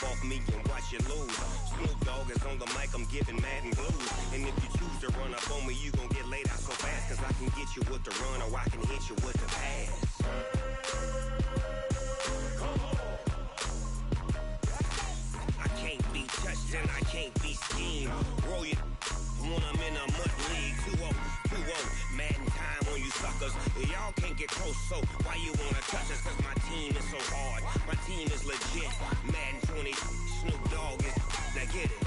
off me and watch you lose. Snoop Dogg is on the mic, I'm giving Madden blues. And if you choose to run up on me, you gon' get laid out so fast. Cause I can get you with the run or I can hit you with the pass. I can't be touched and I can't be schemed. Roll you when I'm in a mud league. 2-0, 2-0, Madden time on you suckers. Y'all can't get close, so why you wanna touch us? Cause my team is so hard, my team is legit. Madden 20, Snoop Dogg is, now get it.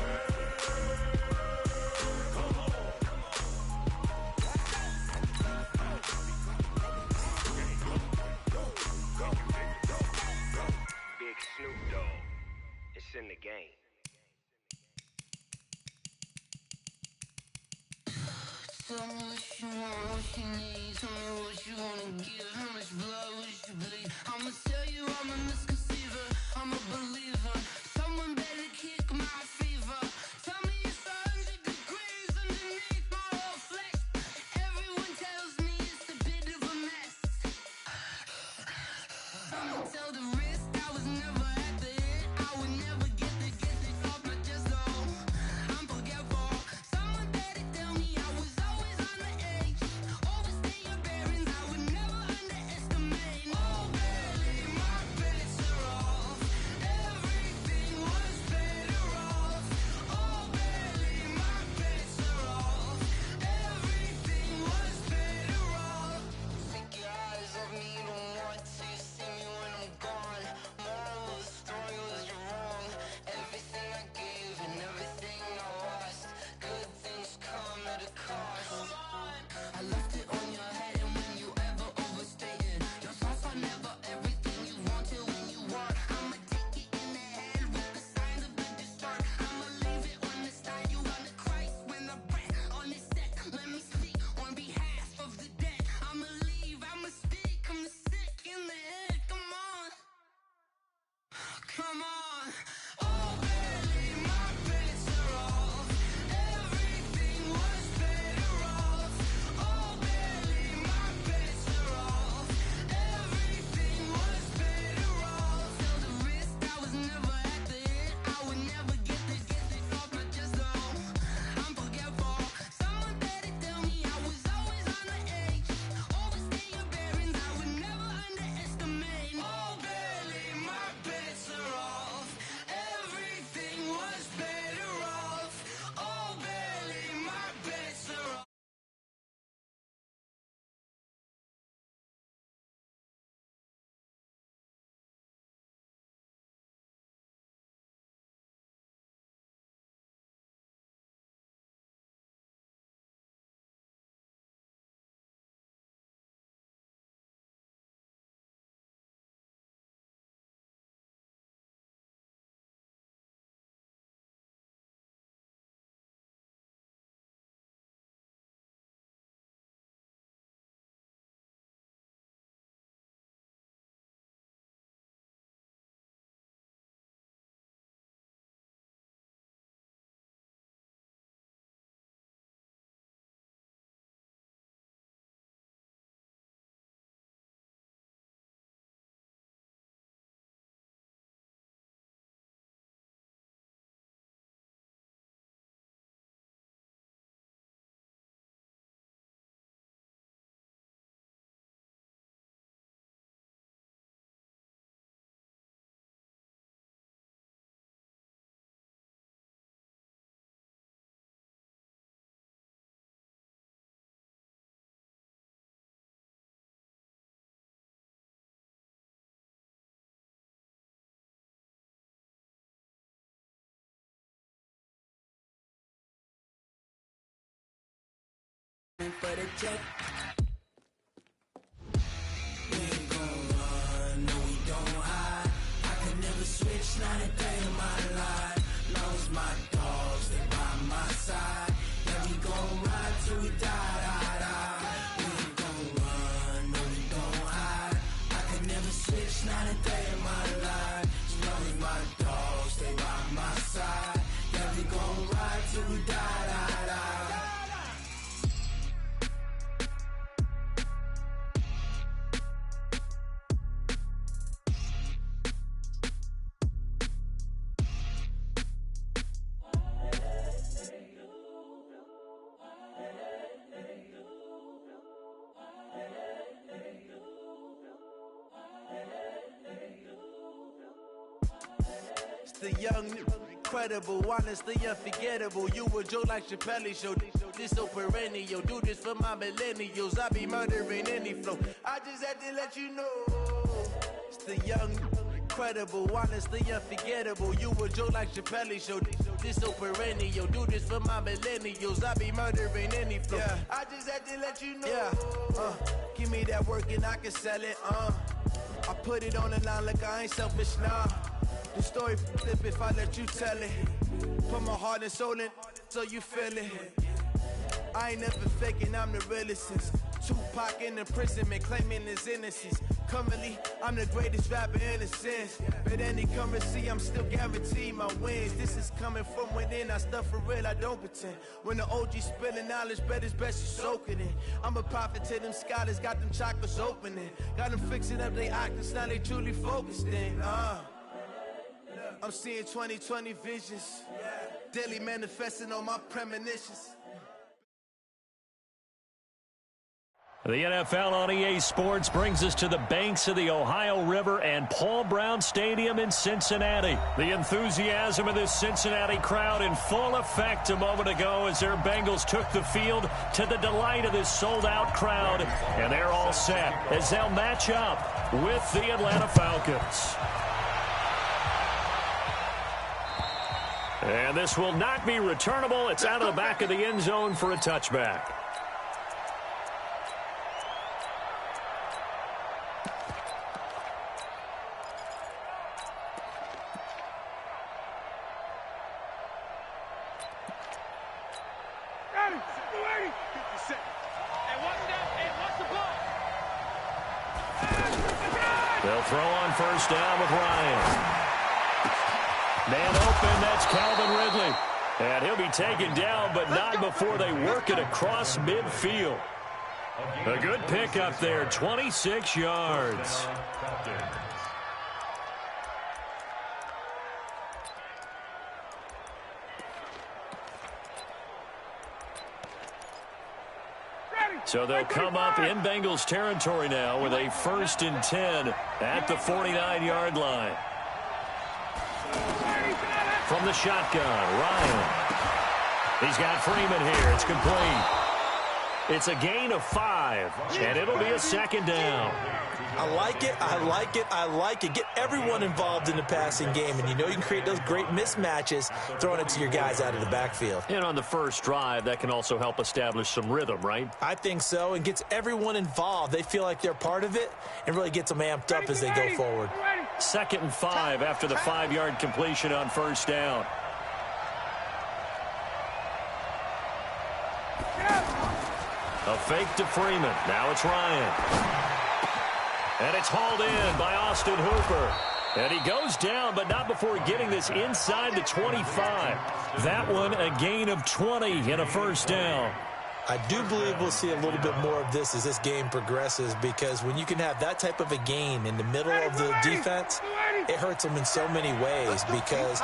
Big Snoop Dogg, it's in the game. Tell me what you want, what you need. Tell me what you wanna give. How much blood would you bleed? I'ma tell you I'm a misconceiver, I'm a believer. Someone better kick my fever. Tell me it's 100 degrees underneath my whole flesh. Everyone tells me it's a bit of a mess. I'ma tell the risk I was never at the hit. I would never get it off my chest though. I'm forgetful. Someone better tell me I was always on the edge. Overstay your bearings, I would never underestimate. Oh barely, my bets are off. Everything was better off. Oh barely, my bets are off. Everything was better off. Take your eyes off me, you don't want to see me when I'm gone. Moral of the story was you're wrong. Everything I gave and everything I lost. Good things come at a cost. I left it on your head, and when you ever overstay it, your thoughts are never everything you wanted when you want. I'ma take it in the head with the signs of the distort. I'ma leave it on the side. You on the Christ when the breath on this set. Let me speak on behalf of the dead. I'ma leave, I'ma speak. I'm sick in the head. Come on, come on. Oh barely, my bets are off. Everything was better off. Oh barely, my bets are off. Everything was better off. Tell the risk I was never at the hit. I would never get it off my chest though. I'm forgetful. Someone better tell me I was always on the edge. Overstay your bearings, I would never underestimate. Oh barely, my bets are off. Everything was better off. Oh barely, my bets are off. For the check, we ain't gon' run, no we don't hide. I could never switch, not a day in my life. Long as my dogs, they by my side. Yeah, we gon' ride till we die, die, die. We ain't gon' run, no we don't hide. I could never switch, not a day in my life. As long as my dogs, they by my side. Yeah, we gon' ride till we die, die, die. the young, incredible, honestly unforgettable. You a joke like Chappelle Show. This so perennial. Do this for my millennials. I be murdering any flow. I just had to let you know. It's the young, incredible, honestly unforgettable. You a joke like Chappelle Show. This so perennial. Do this for my millennials. I be murdering any flow. Yeah. I just had to let you know. Yeah. Give me that work and I can sell it. I put it on the line like I ain't selfish now. The story flip if I let you tell it. Put my heart and soul in so you feel it. I ain't never faking, I'm the realest since Tupac in imprisonment, claiming his innocence. Currently, I'm the greatest rapper in a sense. But any currency, I'm still guaranteed my wins. This is coming from within, I stuff for real, I don't pretend. When the OG spilling knowledge, bet it's best you soak it in. I'm a prophet to them scholars, got them chakras opening. Got them fixing up their octaves, now they truly focused in. I'm seeing 2020 visions, daily manifesting on my premonitions. The NFL on EA Sports brings us to the banks of the Ohio River and Paul Brown Stadium in Cincinnati. The enthusiasm of this Cincinnati crowd in full effect a moment ago as their Bengals took the field to the delight of this sold-out crowd. And they're all set as they'll match up with the Atlanta Falcons. And this will not be returnable. It's out of the back of the end zone for a touchback. They'll throw on first down with Ryan. Man open, that's Calvin Ridley. And he'll be taken down, but not before they work it across midfield. A good pickup there, 26 yards. So they'll come up in Bengals territory now with a 1st and 10 at the 49-yard line. From the shotgun, Ryan. He's got Freeman here. It's complete. It's a gain of 5, and it'll be a 2nd down. I like it, I like it, I like it. Get everyone involved in the passing game, and you know you can create those great mismatches throwing it to your guys out of the backfield. And on the first drive, that can also help establish some rhythm, right? I think so, and gets everyone involved. They feel like they're part of it and really gets them amped up as they go forward. 2nd and 5 after the 5-yard completion on first down. A fake to Freeman. Now it's Ryan. And it's hauled in by Austin Hooper. And he goes down, but not before getting this inside the 25. That one a gain of 20 and a 1st down. I do believe we'll see a little bit more of this as this game progresses, because when you can have that type of a gain in the middle of the defense, it hurts them in so many ways, because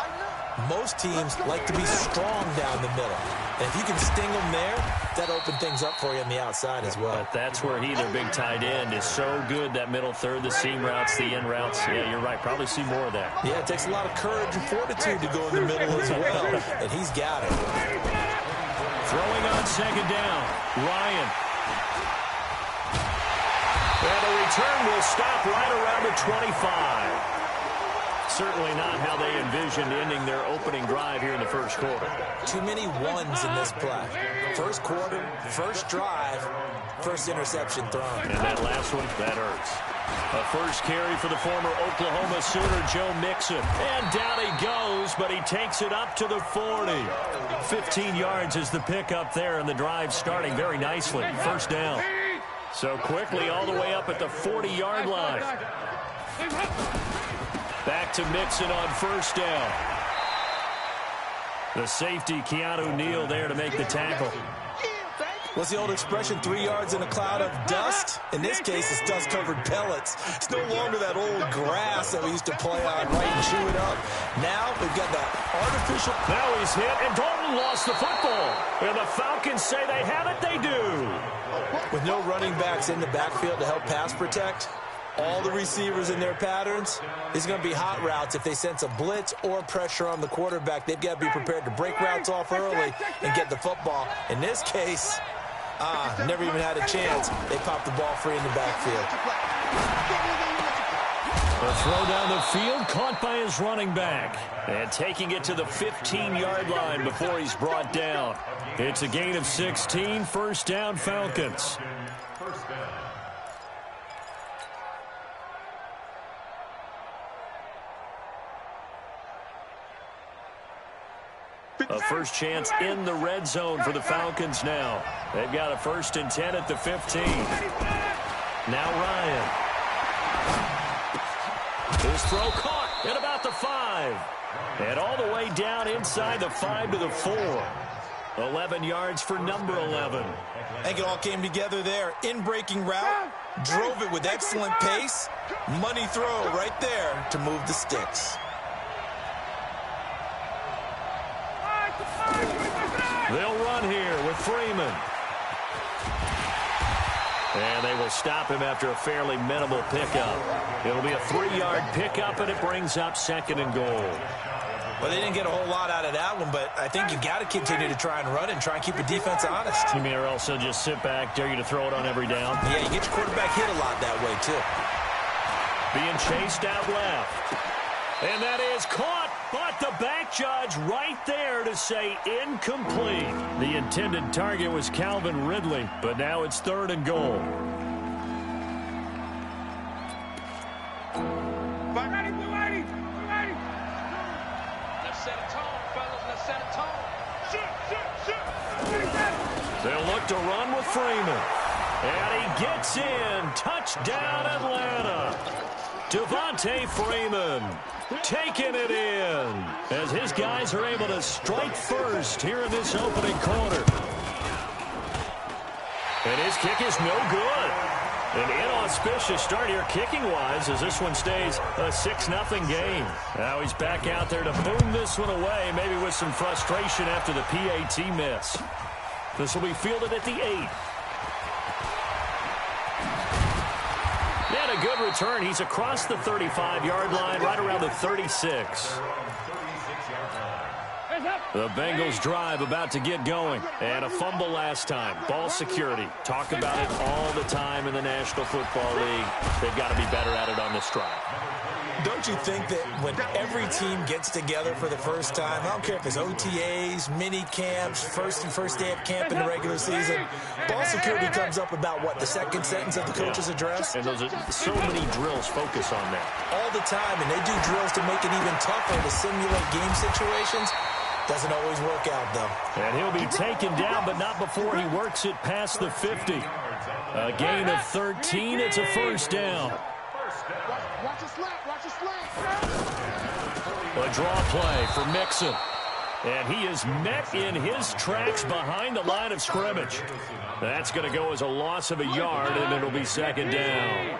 most teams like to be strong down the middle. And if you can sting them there, that opens things up for you on the outside as well. But that's where their big tight end, is so good, that middle third, the seam routes, the in routes. Yeah, you're right. Probably see more of that. Yeah, it takes a lot of courage and fortitude to go in the middle as well, and he's got it. Throwing on 2nd down, Ryan. And the return will stop right around the 25. Certainly not how they envisioned ending their opening drive here in the first quarter. Too many ones in this play. First quarter, first drive, first interception thrown. And that last one, that hurts. A first carry for the former Oklahoma Sooner, Joe Mixon. And down he goes, but he takes it up to the 40. 15 yards is the pickup there, and the drive starting very nicely. First down. So quickly all the way up at the 40-yard line. Back to Mixon on first down. The safety, Keanu Neal, there to make the tackle. What's the old expression, 3 yards in a cloud of dust? In this case, it's dust-covered pellets. It's no longer that old grass that we used to play on, right, and chew it up. Now we've got that artificial. Now he's hit, and Dalton lost the football. And the Falcons say they have it, they do. With no running backs in the backfield to help pass protect, all the receivers in their patterns. These are going to be hot routes. If they sense a blitz or pressure on the quarterback, they've got to be prepared to break routes off early and get the football. In this case, never even had a chance. They popped the ball free in the backfield. A throw down the field, caught by his running back. And taking it to the 15-yard line before he's brought down. It's a gain of 16, first down Falcons. A first chance in the red zone for the Falcons now. They've got a 1st and 10 at the 15. Now Ryan. His throw caught at about the 5. And all the way down inside the 5 to the 4. 11 yards for number 11. I think it all came together there. In-breaking route, drove it with excellent pace. Money throw right there to move the sticks. They'll run here with Freeman. And they will stop him after a fairly minimal pickup. It'll be a 3-yard pickup, and it brings up 2nd and goal. Well, they didn't get a whole lot out of that one, but I think you got to continue to try and run and try and keep the defense honest. You mean, or also just sit back, dare you to throw it on every down? Yeah, you get your quarterback hit a lot that way, too. Being chased out left. And that is caught, but the back judge right there to say incomplete. The intended target was Calvin Ridley, but now it's 3rd and goal. Let's set a tone, fellas. Let's set a tone. They'll look to run with Freeman. And he gets in. Touchdown, Atlanta. Devontae Freeman taking it in as his guys are able to strike first here in this opening quarter. And his kick is no good. An inauspicious start here kicking-wise as this one stays a 6-0 game. Now he's back out there to boom this one away, maybe with some frustration after the PAT miss. This will be fielded at the 8. And a good return. He's across the 35-yard line, right around the 36. The Bengals drive about to get going. And a fumble last time. Ball security. Talk about it all the time in the National Football League. They've got to be better at it on this drive. Don't you think that when every team gets together for the first time, I don't care if it's OTAs, mini camps, first day of camp in the regular season, ball security comes up about, what, the second sentence of the coach's address? And those are so many drills focus on that. All the time, and they do drills to make it even tougher to simulate game situations. Doesn't always work out, though. And he'll be taken down, but not before he works it past the 50. A gain of 13. It's a first down. A draw play for Mixon. And he is met in his tracks behind the line of scrimmage. That's going to go as a loss of a yard, and it'll be 2nd down.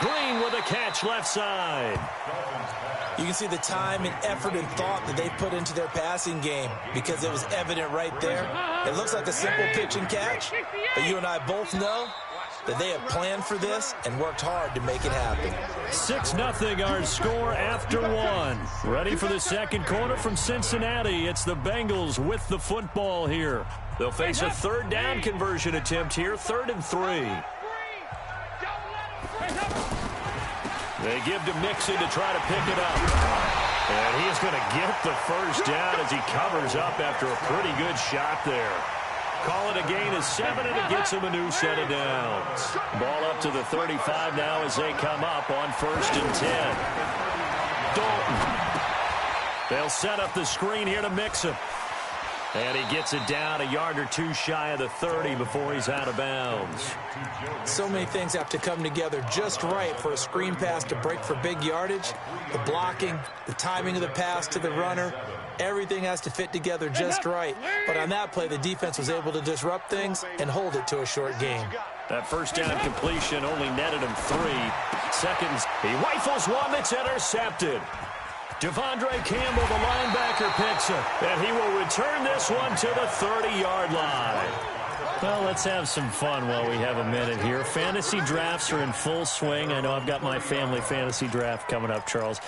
Green with a catch left side. You can see the time and effort and thought that they put into their passing game because it was evident right there. It looks like a simple pitch and catch, but you and I both know that they have planned for this and worked hard to make it happen. 6-0 our score after 1. Ready for the second quarter from Cincinnati. It's the Bengals with the football here. They'll face a 3rd down conversion attempt here, 3rd and 3. They give to Mixon to try to pick it up. And he is going to get the first down as he covers up after a pretty good shot there. Call it a gain of 7, and it gets him a new set of downs. Ball up to the 35 now as they come up on 1st and 10. Dalton. They'll set up the screen here to Mixon. And he gets it down a yard or two shy of the 30 before he's out of bounds. So many things have to come together just right for a screen pass to break for big yardage. The blocking, the timing of the pass to the runner, everything has to fit together just right. But on that play, the defense was able to disrupt things and hold it to a short game. That first down completion only netted him 3 seconds. He rifles one that's intercepted. Devondre Campbell, the linebacker, picks it. And he will return this one to the 30-yard line. Well, let's have some fun while we have a minute here. Fantasy drafts are in full swing. I know I've got my family fantasy draft coming up, Charles.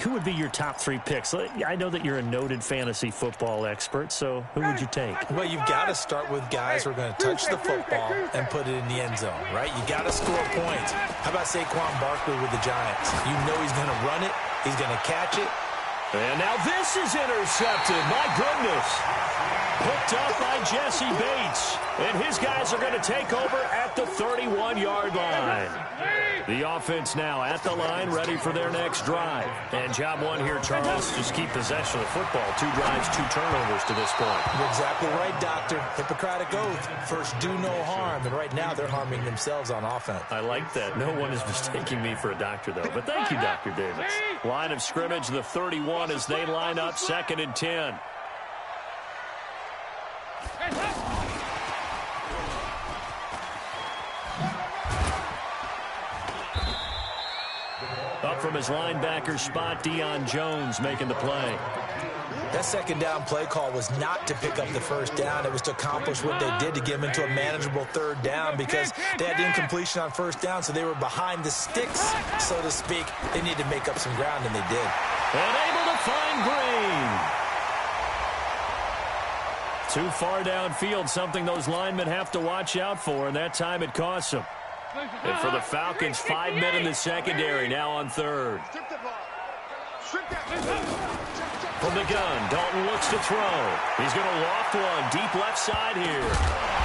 Who would be your top 3 picks? I know that you're a noted fantasy football expert, so who would you take? Well, you've got to start with guys who are going to touch the football and put it in the end zone, right? You got to score points. How about Saquon Barkley with the Giants? You know he's going to run it. He's going to catch it. And now this is intercepted. My goodness. Picked up by Jesse Bates. And his guys are going to take over at the 31-yard line. The offense now at the line, ready for their next drive. And job one here, Charles, just keep possession of the football. 2 drives, 2 turnovers to this point. You're exactly right, Doctor. Hippocratic oath. First, do no harm. And right now, they're harming themselves on offense. I like that. No one is mistaking me for a doctor, though. But thank you, Dr. Davis. Line of scrimmage, the 31 as they line up, 2nd and 10. Up from his linebacker spot, Deion Jones making the play. That second down play call was not to pick up the first down. It was to accomplish what they did to get them into a manageable 3rd down because they had incompletion on 1st down, so they were behind the sticks, so to speak. They needed to make up some ground, and they did. And able to find Green. Too far downfield, something those linemen have to watch out for, and that time it costs them. And for the Falcons, 5 men in the secondary, now on 3rd. From the gun, Dalton looks to throw. He's going to loft one, deep left side here.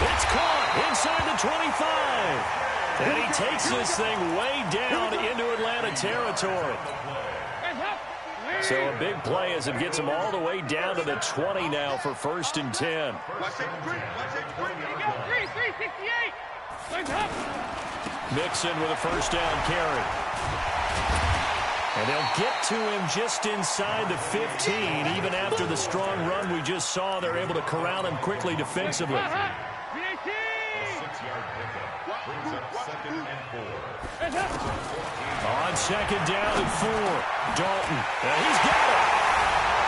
It's caught inside the 25. And he takes this thing way down into Atlanta territory. So a big play as it gets him all the way down to the 20 now for 1st and 10. Mixon with a 1st down carry. And they'll get to him just inside the 15. Even after the strong run we just saw, they're able to corral him quickly defensively. On 2nd down and 4. Dalton. And he's got it.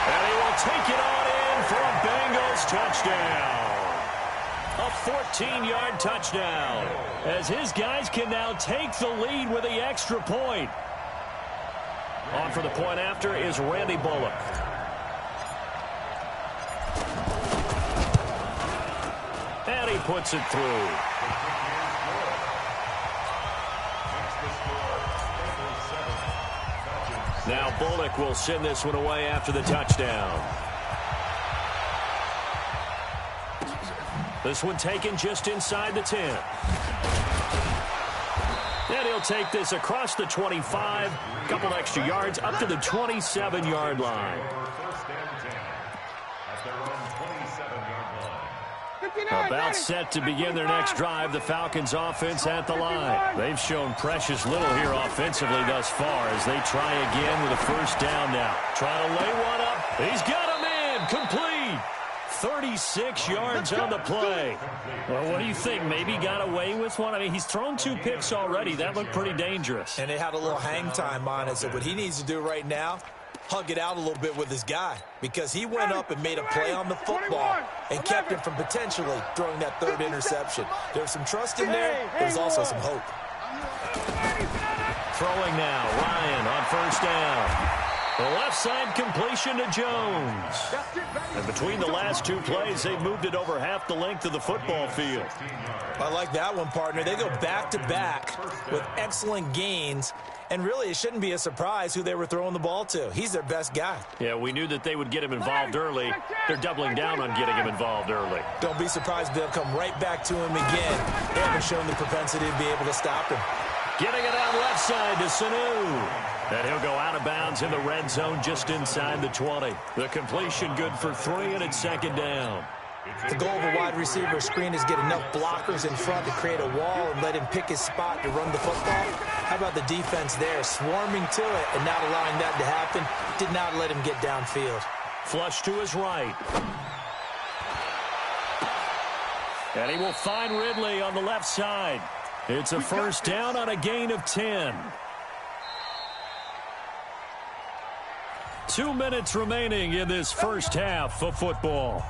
And he will take it on in for a Bengals touchdown. A 14-yard touchdown. As his guys can now take the lead with the extra point. On for the point after is Randy Bullock. And he puts it through. Now Bullock will send this one away after the touchdown. This one taken just inside the 10. And he'll take this across the 25, a couple extra yards, up to the 27-yard line. About set to begin their next drive, the Falcons offense at the line. They've shown precious little here offensively thus far as they try again with a 1st down now. Trying to lay one up. He's got him in. Complete. 36 yards on the play. Well, what do you think? Maybe got away with one? I mean, he's thrown 2 picks already. That looked pretty dangerous. And it had a little hang time on it. So what he needs to do right now, hug it out a little bit with his guy, because he went up and made a play on the football and kept him from potentially throwing that 3rd interception. There's some trust in there. There's also some hope. Throwing now, Ryan on 1st down. The left side completion to Jones. And between the last 2 plays, they've moved it over half the length of the football field. I like that one, partner. They go back-to-back with excellent gains. And really, it shouldn't be a surprise who they were throwing the ball to. He's their best guy. Yeah, we knew that they would get him involved early. They're doubling down on getting him involved early. Don't be surprised they'll come right back to him again. They haven't shown the propensity to be able to stop him. Getting it out left side to Sanu. And he'll go out of bounds in the red zone just inside the 20. The completion good for 3, and it's 2nd down. The goal of a wide receiver screen is get enough blockers in front to create a wall and let him pick his spot to run the football. How about the defense there, swarming to it and not allowing that to happen? Did not let him get downfield. Flush to his right. And he will find Ridley on the left side. It's a 1st down on a gain of 10. 2 minutes remaining in this first half of football.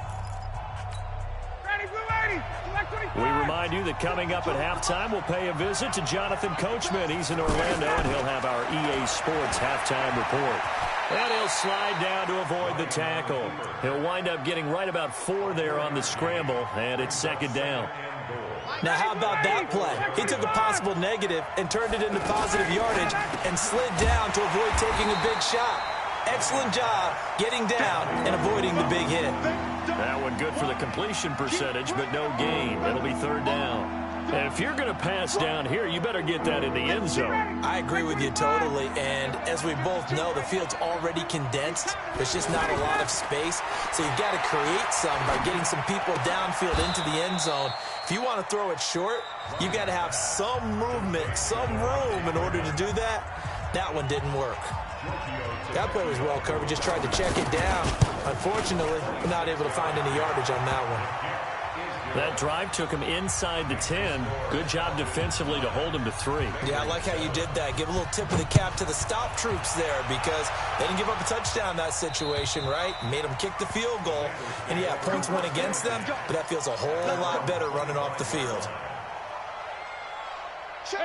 We remind you that coming up at halftime, we'll pay a visit to Jonathan Coachman. He's in Orlando, and he'll have our EA Sports halftime report. And he'll slide down to avoid the tackle. He'll wind up getting right about 4 there on the scramble, and it's second down. Now, how about that play? He took a possible negative and turned it into positive yardage and slid down to avoid taking a big shot. Excellent job getting down and avoiding the big hit. That one good for the completion percentage, but no gain. It'll be third down. And if you're going to pass down here, you better get that in the end zone. I agree with you totally. And as we both know, the field's already condensed. There's just not a lot of space. So you've got to create some by getting some people downfield into the end zone. If you want to throw it short, you've got to have some movement, some room in order to do that. That one didn't work. That play was well covered, just tried to check it down. Unfortunately, we're not able to find any yardage on that one. That drive took him inside the 10. Good job defensively to hold him to 3. Yeah, I like how you did that. Give a little tip of the cap to the stop troops there because they didn't give up a touchdown in that situation, right? Made them kick the field goal. And, yeah, points went against them, but that feels a whole lot better running off the field.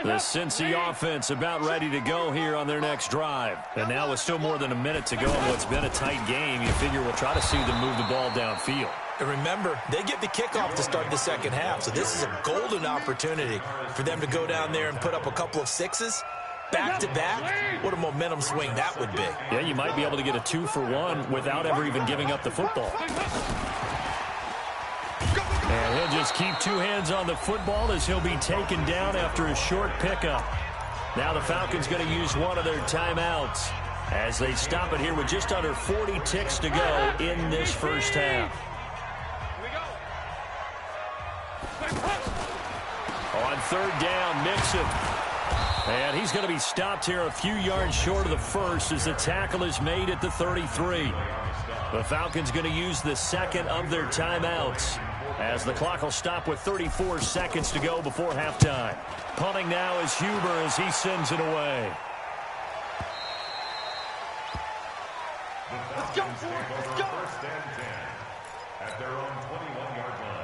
The Cincy offense about ready to go here on their next drive. And now with still more than a minute to go in what's been a tight game, you figure we'll try to see them move the ball downfield. And remember, they get the kickoff to start the second half, so this is a golden opportunity for them to go down there and put up a couple of 6s. Back-to-back, what a momentum swing that would be. Yeah, you might be able to get a 2-for-1 without ever even giving up the football. And he'll just keep 2 hands on the football as he'll be taken down after a short pickup. Now the Falcons going to use one of their timeouts as they stop it here with just under 40 ticks to go in this first half. On third down, Mixon. And he's going to be stopped here a few yards short of the first as the tackle is made at the 33. The Falcons going to use the second of their timeouts as the clock will stop with 34 seconds to go before halftime. Punting now is Huber as he sends it away. Let's go, let's go. At their own 21-yard line.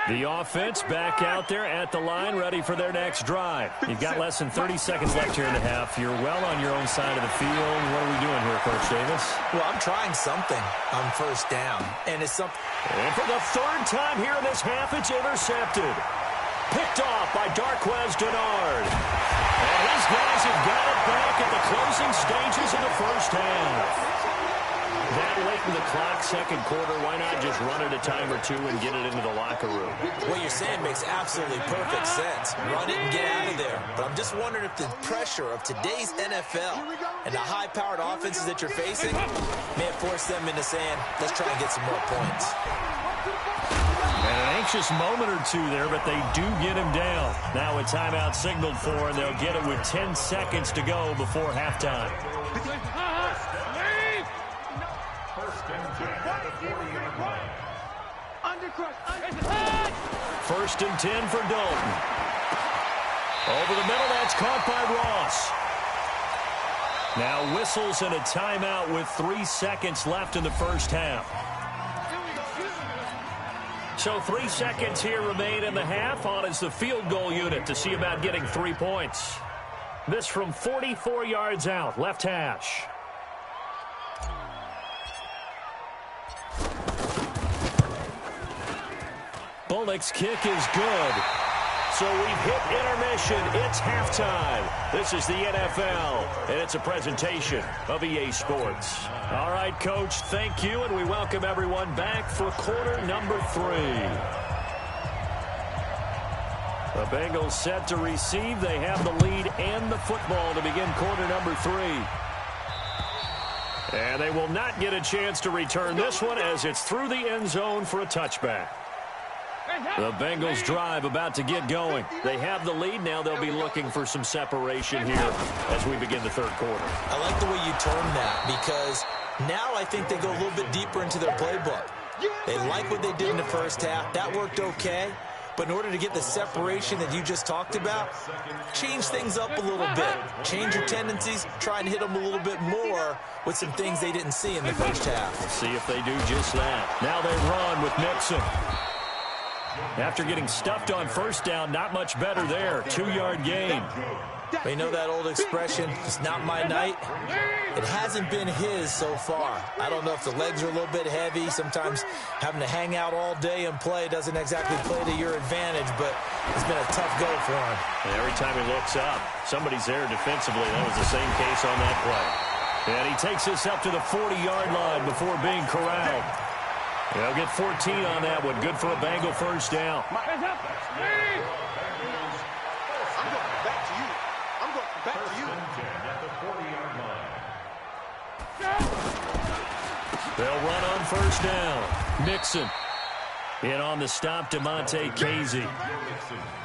The offense back out there at the line, ready for their next drive. You've got less than 30 seconds left here in the half. You're well on your own side of the field. What are we doing here, Coach Davis? Well, I'm trying something on first down, and it's something. And for the third time here in this half, it's intercepted. Picked off by Darquez Denard. And these guys have got it back at the closing stages of the first half. That late in the clock, second quarter, why not just run it a time or two and get it into the locker room? What you're saying makes absolutely perfect sense. Run it and get out of there. But I'm just wondering if the pressure of today's NFL and the high-powered offenses that you're facing may have forced them into saying, let's try and get some more points. And an anxious moment or two there, but they do get him down. Now a timeout signaled for, and they'll get it with 10 seconds to go before halftime. First and 10 for Dalton. Over the middle, that's caught by Ross. Now whistles and a timeout with 3 seconds left in the first half. So 3 seconds here remain in the half. On is the field goal unit to see about getting 3 points. This from 44 yards out, left hash. Bullock's kick is good. So we've hit intermission. It's halftime. This is the NFL, and it's a presentation of EA Sports. All right, Coach, thank you, and we welcome everyone back for quarter number 3. The Bengals set to receive. They have the lead and the football to begin quarter number 3. And they will not get a chance to return this one as it's through the end zone for a touchback. The Bengals drive about to get going. They have the lead. Now they'll be looking for some separation here as we begin the third quarter. I like the way you term that because now I think they go a little bit deeper into their playbook. They like what they did in the first half. That worked okay. But in order to get the separation that you just talked about, change things up a little bit. Change your tendencies, try and hit them a little bit more with some things they didn't see in the first half. We'll see if they do just that. Now they run with Mixon. After getting stuffed on first down, not much better there. 2-yard gain. You know that old expression, it's not my night? It hasn't been his so far. I don't know if the legs are a little bit heavy. Sometimes having to hang out all day and play doesn't exactly play to your advantage, but it's been a tough go for him. And every time he looks up, somebody's there defensively. That was the same case on that play. And he takes us up to the 40-yard line before being corralled. They'll get 14 on that one. Good for a Bengal first down. They'll run on first down. Mixon. In on the stop, DeMonte Casey.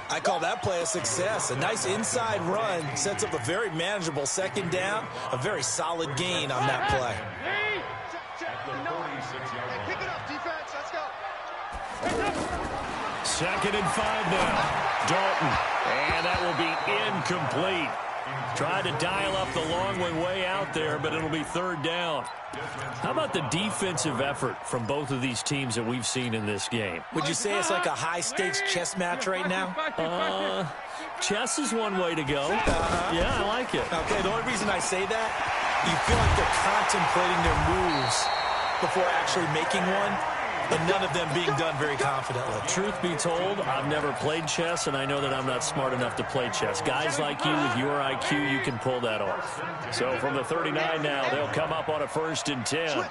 I call that play a success. A nice inside run sets up a very manageable second down. A very solid gain on that play. Pick it up, defense. Let's go. 2nd and 5 now. Dalton. And that will be incomplete. Tried to dial up the long one way out there, but it'll be 3rd down. How about the defensive effort from both of these teams that we've seen in this game? Would you say it's like a high-stakes chess match right now? Chess is one way to go. Yeah, I like it. Okay, the only reason I say that, you feel like they're contemplating their moves before actually making one, and none of them being done very confidently. Truth be told, I've never played chess, and I know that I'm not smart enough to play chess. Guys like you with your IQ, you can pull that off. So from the 39 now, they'll come up on a 1st and 10.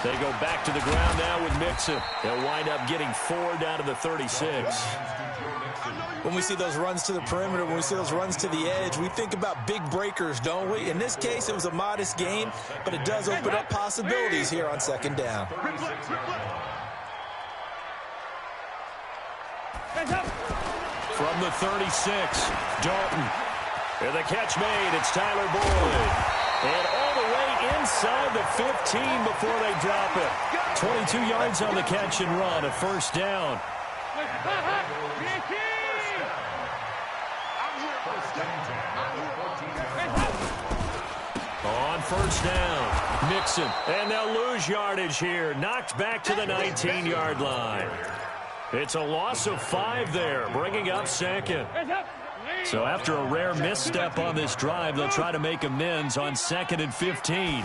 They go back to the ground now with Mixon. They'll wind up getting 4 down to the 36. When we see those runs to the perimeter, when we see those runs to the edge, we think about big breakers, don't we? In this case, it was a modest gain, but it does open up possibilities here on 2nd down. From the 36, Dalton. And the catch made, it's Tyler Boyd. And all the way inside the 15 before they drop it. 22 yards on the catch and run, a 1st down. On 1st down, Mixon. And they'll lose yardage here. Knocked back to the 19-yard line. It's a loss of 5 there, bringing up 2nd. So after a rare misstep on this drive, they'll try to make amends on 2nd and 15.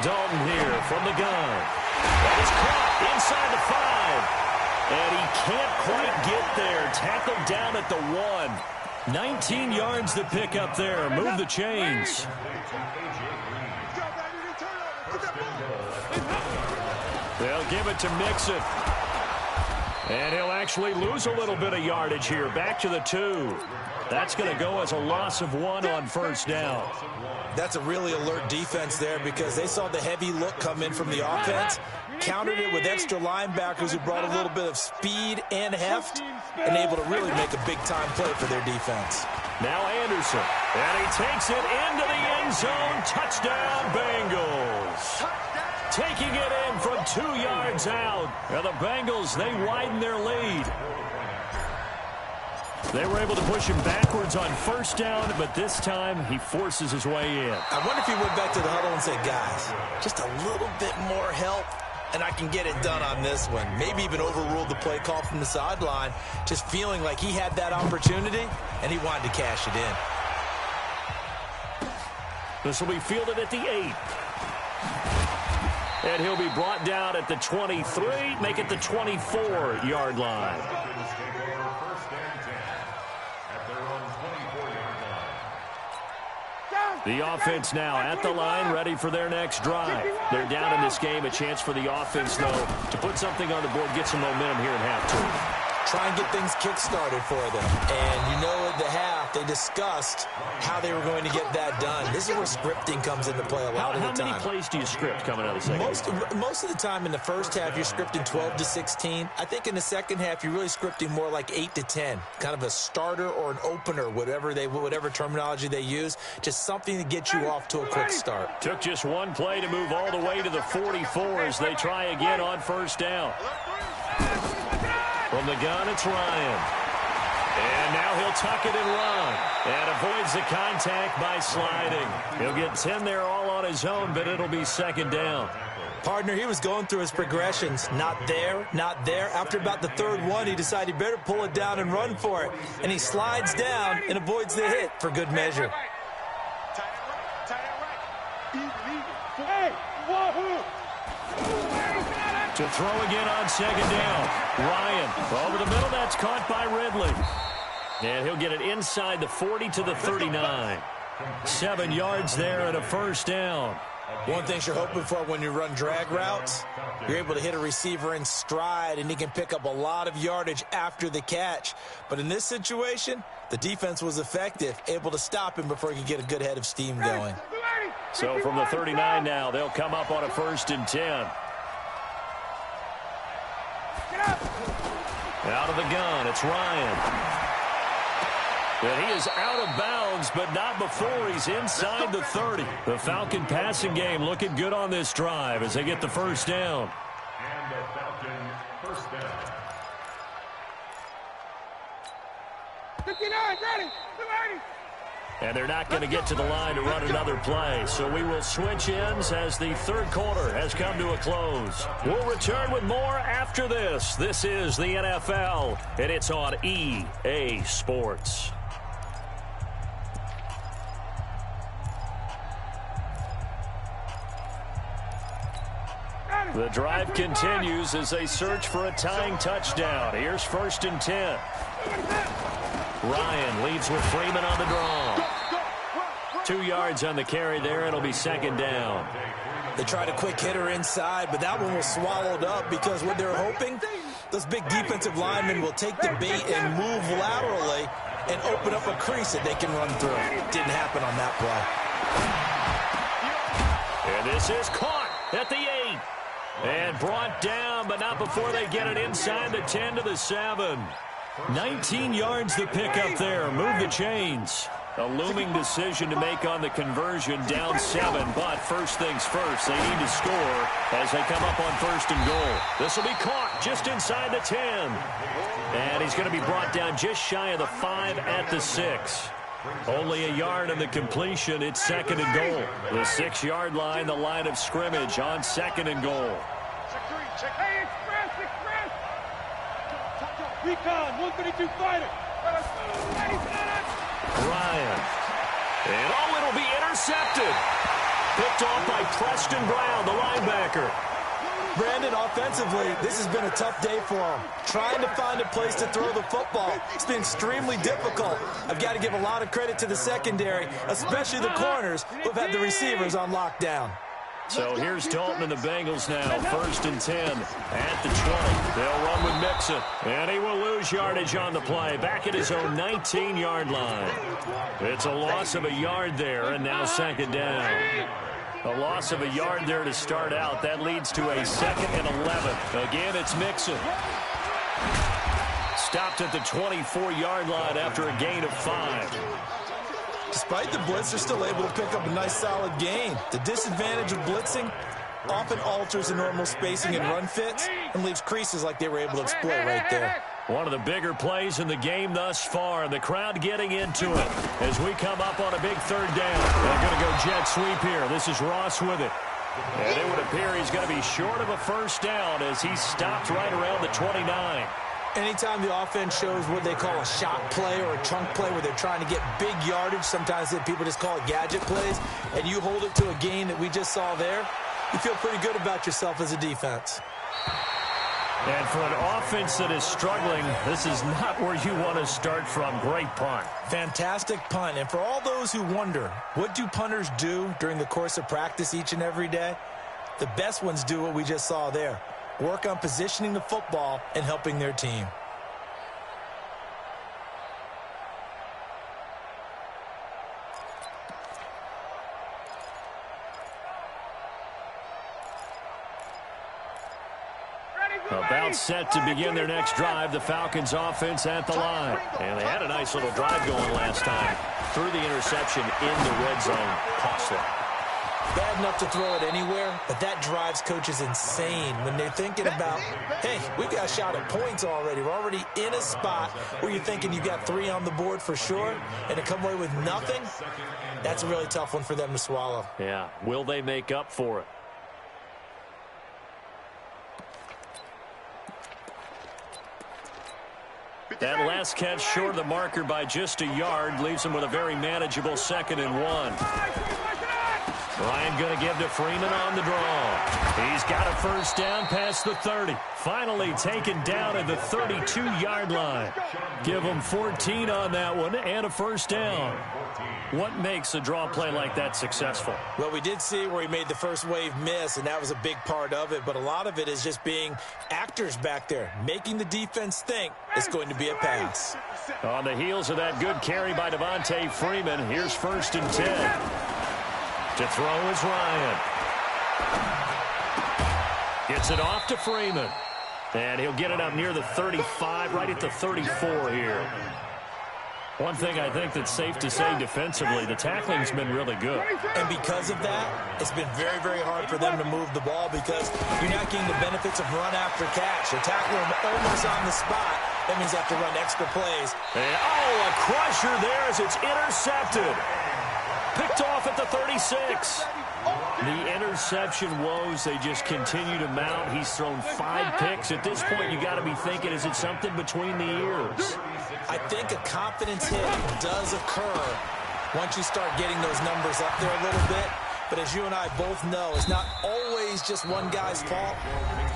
Dalton here from the gun. That is caught inside the 5. And he can't quite get there. Tackled down at the 1. 19 yards to pick up there. Move the chains. They'll give it to Mixon. And he'll actually lose a little bit of yardage here. Back to the 2. That's going to go as a loss of 1 on 1st down. That's a really alert defense there because they saw the heavy look come in from the offense, countered it with extra linebackers who brought a little bit of speed and heft, and able to really make a big-time play for their defense. Now Anderson, and he takes it into the end zone. Touchdown, Bengals. Taking it in from 2 yards out. And the Bengals, they widen their lead. They were able to push him backwards on 1st down, but this time he forces his way in. I wonder if he went back to the huddle and said, guys, just a little bit more help, and I can get it done on this one. Maybe even overruled the play call from the sideline, just feeling like he had that opportunity, and he wanted to cash it in. This will be fielded at the 8. And he'll be brought down at the 23, make it the 24-yard line. The offense now at the line, ready for their next drive. They're down in this game. A chance for the offense, though, to put something on the board, get some momentum here in half 2. Try and get things kick-started for them. And you know at the half, they discussed how they were going to get that done. This is where scripting comes into play a lot of the time. How many plays do you script coming out of the second? Most of the time in the first half, you're scripting 12 to 16. I think in the second half, you're really scripting more like 8 to 10. Kind of a starter or an opener, whatever terminology they use. Just something to get you off to a quick start. Took just one play to move all the way to the 44 as they try again on 1st down. From the gun, it's Ryan. And now he'll tuck it and run. And avoids the contact by sliding. He'll get 10 there all on his own, but it'll be second down. Partner, he was going through his progressions. Not there, not there. After about the third one, he decided he better pull it down and run for it. And he slides down and avoids the hit for good measure. To throw again on second down. Ryan over the middle. That's caught by Ridley. And he'll get it inside the 40 to the 39. 7 yards there and a first down. One thing you're hoping for when you run drag routes, you're able to hit a receiver in stride, and he can pick up a lot of yardage after the catch. But in this situation, the defense was effective, able to stop him before he could get a good head of steam going. So from the 39 now, they'll come up on a 1st and 10. Out of the gun, it's Ryan. And he is out of bounds, but not before he's inside the 30. The Falcon passing game looking good on this drive as they get the first down. And the Falcons first down. 59, ready, 280. And they're not going to get to the line to run another play. So we will switch ends as the third quarter has come to a close. We'll return with more after this. This is the NFL, and it's on EA Sports. The drive continues as they search for a tying touchdown. Here's 1st and 10. Ryan leads with Freeman on the draw. 2 yards on the carry there. It'll be second down. They tried a quick hitter inside, but that one was swallowed up because what they're hoping, those big defensive linemen will take the bait and move laterally and open up a crease that they can run through. Didn't happen on that play. And this is caught at the 8. And brought down, but not before they get it inside the 10 to the 7. 19 yards the pickup there. Move the chains. A looming decision to make on the conversion, down 7. But first things first, they need to score as they come up on 1st and goal. This will be caught just inside the 10. And he's going to be brought down just shy of the 5 at the 6. Only a yard in the completion. It's 2nd and goal. The 6-yard line, the line of scrimmage on 2nd and goal. Hey, express. Recon, 132 fighter. Ryan. And it'll be intercepted. Picked off by Preston Brown, the linebacker. Brandon, offensively, this has been a tough day for him. Trying to find a place to throw the football. It's been extremely difficult. I've got to give a lot of credit to the secondary, especially the corners who have had the receivers on lockdown. So here's Dalton and the Bengals now, 1st and 10 at the 20. They'll run with Mixon, and he will lose yardage on the play, back at his own 19-yard line. It's a loss of a yard there, and now 2nd down. A loss of a yard there to start out. That leads to a 2nd and 11. Again, it's Mixon. Stopped at the 24-yard line after a gain of 5. Despite the blitz, they're still able to pick up a nice solid gain. The disadvantage of blitzing often alters the normal spacing and run fits and leaves creases like they were able to exploit right there. One of the bigger plays in the game thus far, and the crowd getting into it as we come up on a big 3rd down. They're going to go jet sweep here. This is Ross with it. And it would appear he's going to be short of a first down as he stopped right around the 29. Anytime the offense shows what they call a shot play or a chunk play where they're trying to get big yardage, sometimes people just call it gadget plays, and you hold it to a gain that we just saw there, you feel pretty good about yourself as a defense. And for an offense that is struggling, this is not where you want to start from. Great punt. Fantastic punt. And for all those who wonder, what do punters do during the course of practice each and every day? The best ones do what we just saw there. Work on positioning the football and helping their team. About set to begin their next drive, the Falcons offense at the line. And they had a nice little drive going last time. Threw the interception in the red zone. Costly. Bad enough to throw it anywhere, but that drives coaches insane when they're thinking about, hey, we've got a shot at points already. We're already in a spot where you're thinking you got 3 on the board for sure, and to come away with nothing, that's a really tough one for them to swallow. Yeah, will they make up for it? That last catch short of the marker by just a yard leaves him with a very manageable 2nd and 1. Ryan going to give to Freeman on the draw. He's got a first down past the 30. Finally taken down at the 32-yard line. Give him 14 on that one and a first down. What makes a draw play like that successful? Well, we did see where he made the first wave miss, and that was a big part of it. But a lot of it is just being actors back there, making the defense think it's going to be a pass. On the heels of that good carry by Devontae Freeman, here's 1st and 10. To throw is Ryan. Gets it off to Freeman. And he'll get it up near the 35, right at the 34 here. One thing I think that's safe to say defensively, the tackling's been really good. And because of that, it's been very, very hard for them to move the ball because you're not getting the benefits of run after catch. You're tackling them almost on the spot. That means you have to run extra plays. And, a crusher there as it's intercepted. Picked off at the 36. The interception woes, they just continue to mount. He's thrown 5 picks. At this point, you got to be thinking, is it something between the ears? I think a confidence hit does occur once you start getting those numbers up there a little bit. But as you and I both know, it's not always just one guy's fault.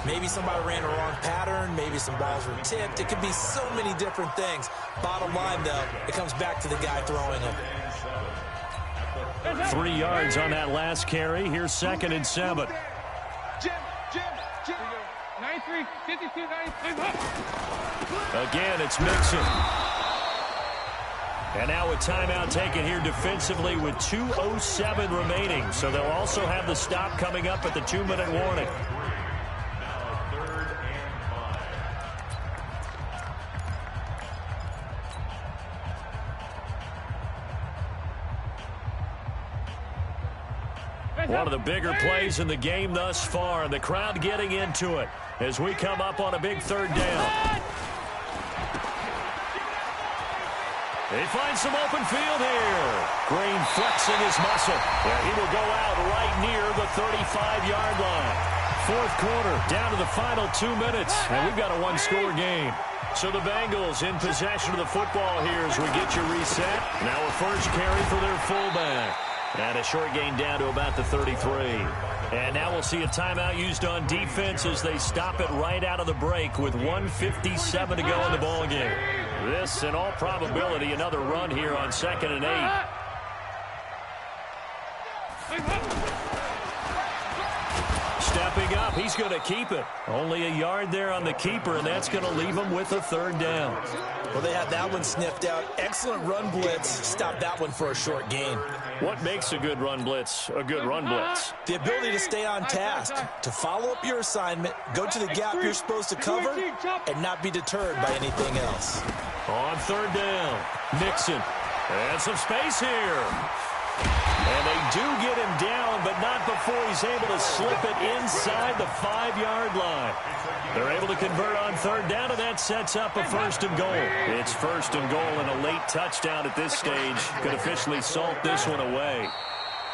Maybe somebody ran a wrong pattern. Maybe some balls were tipped. It could be so many different things. Bottom line, though, it comes back to the guy throwing them. 3 yards on that last carry. Here's 2nd and 7. Jim. 93, 52, 93. Again, it's Mixon. And now a timeout taken here defensively with 2:07 remaining. So they'll also have the stop coming up at the 2-minute warning. One of the bigger plays in the game thus far, and the crowd getting into it as we come up on a big 3rd down. He finds some open field here. Green flexing his muscle. Yeah, he will go out right near the 35-yard line. 4th quarter, down to the final 2 minutes, and we've got a 1-score game. So the Bengals in possession of the football here as we get you reset. Now a first carry for their fullback. And a short gain down to about the 33. And now we'll see a timeout used on defense as they stop it right out of the break with 1:57 to go in the ballgame. This, in all probability, another run here on 2nd and 8. Stepping up, he's going to keep it. Only a yard there on the keeper, and that's going to leave him with a 3rd down. Well, they had that one sniffed out. Excellent run blitz. Stop that one for a short gain. What makes a good run blitz a good run blitz? The ability to stay on task, to follow up your assignment, go to the gap you're supposed to cover, and not be deterred by anything else. On 3rd down, Mixon. And some space here. And they do get him down, but not before he's able to slip it inside the 5-yard line. They're able to convert on 3rd down, and that sets up a 1st and goal. It's 1st and goal, and a late touchdown at this stage could officially salt this one away.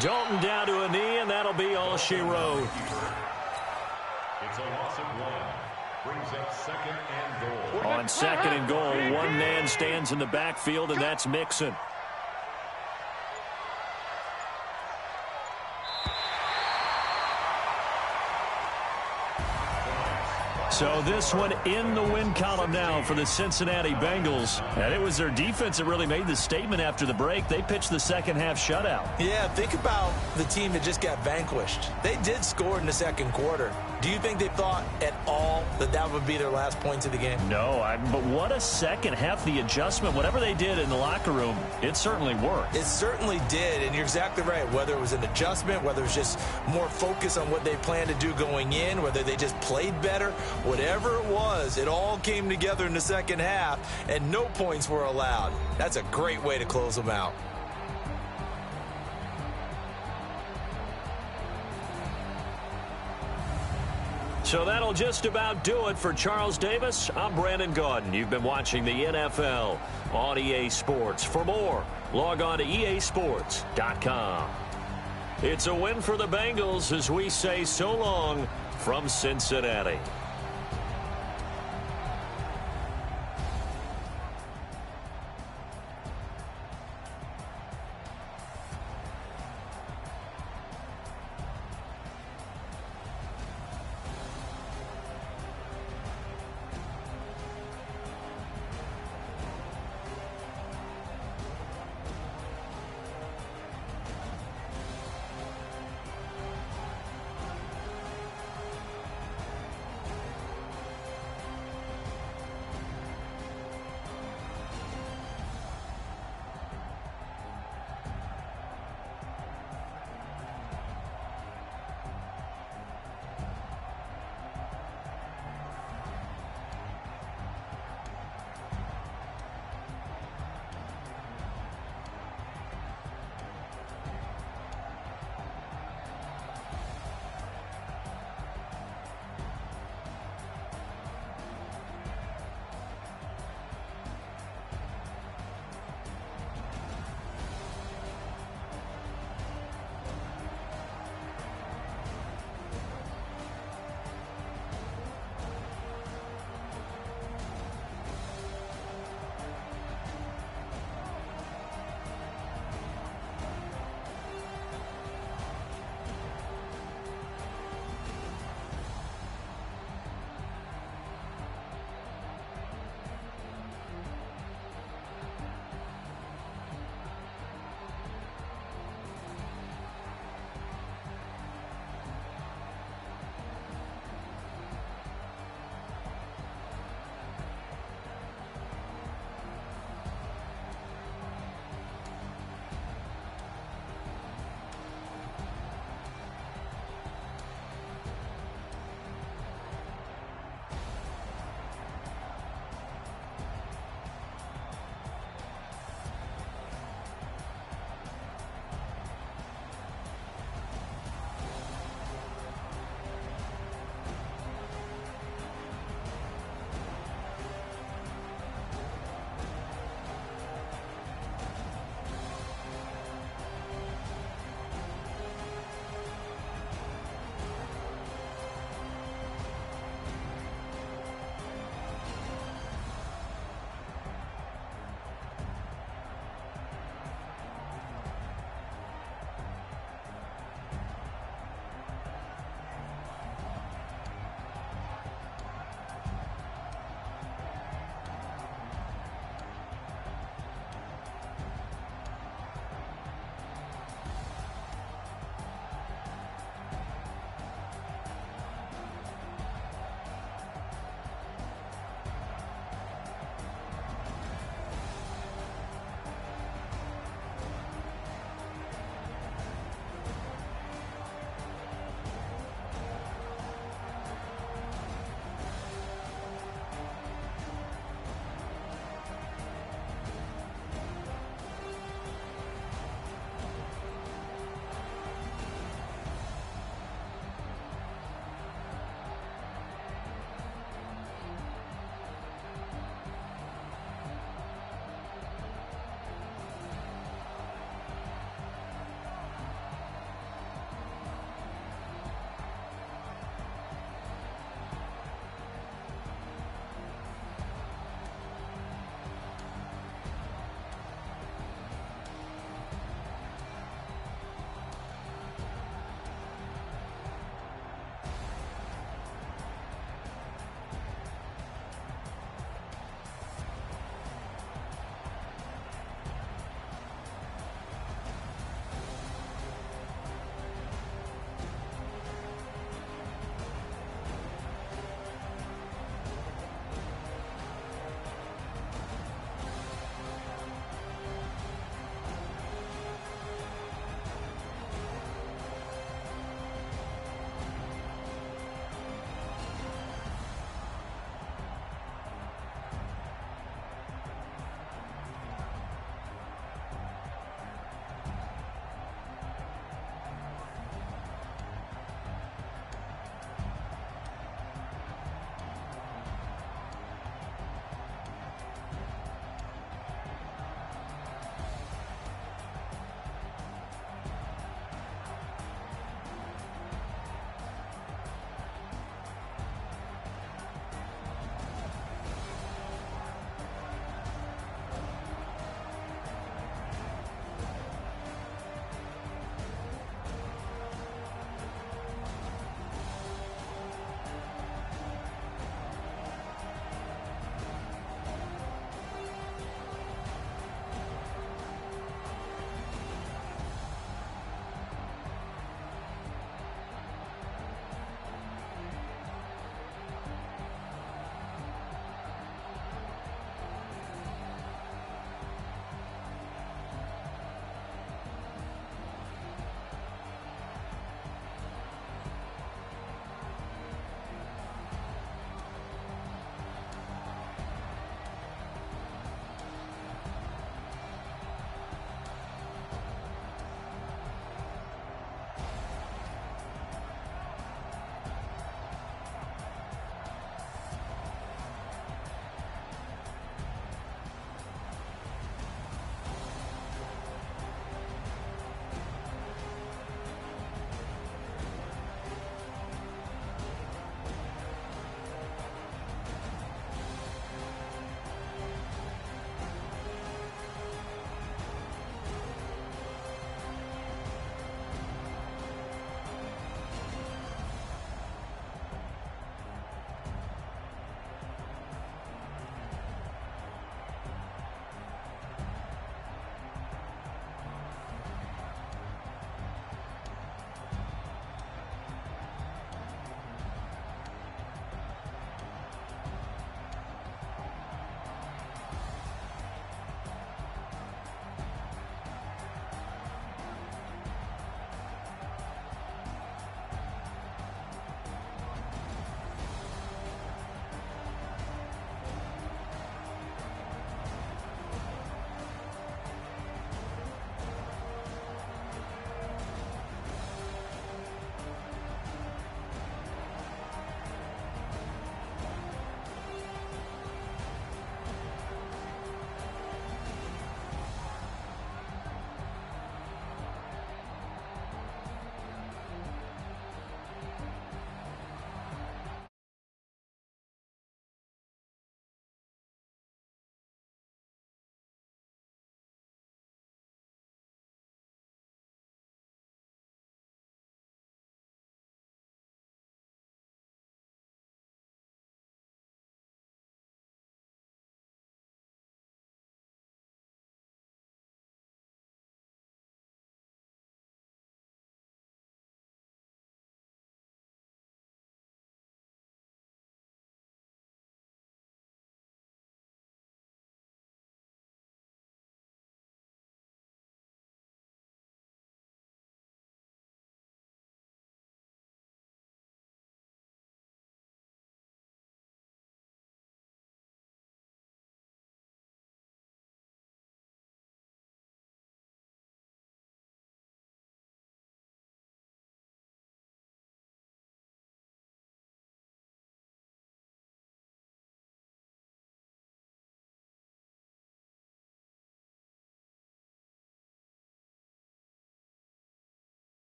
Dalton down to a knee, and that'll be all she wrote. It's a loss of 1. Brings up 2nd and goal. On 2nd and goal, one man stands in the backfield, and that's Mixon. So this one in the win column now for the Cincinnati Bengals. And it was their defense that really made the statement after the break. They pitched the second half shutout. Yeah, think about the team that just got vanquished. They did score in the 2nd quarter. Do you think they thought at all that that would be their last points of the game? No, but what a second half. The adjustment, whatever they did in the locker room, it certainly worked. It certainly did, and you're exactly right. Whether it was an adjustment, whether it was just more focus on what they planned to do going in, whether they just played better, whatever it was, it all came together in the second half, and no points were allowed. That's a great way to close them out. So that'll just about do it for Charles Davis. I'm Brandon Gaudin. You've been watching the NFL on EA Sports. For more, log on to easports.com. It's a win for the Bengals as we say so long from Cincinnati.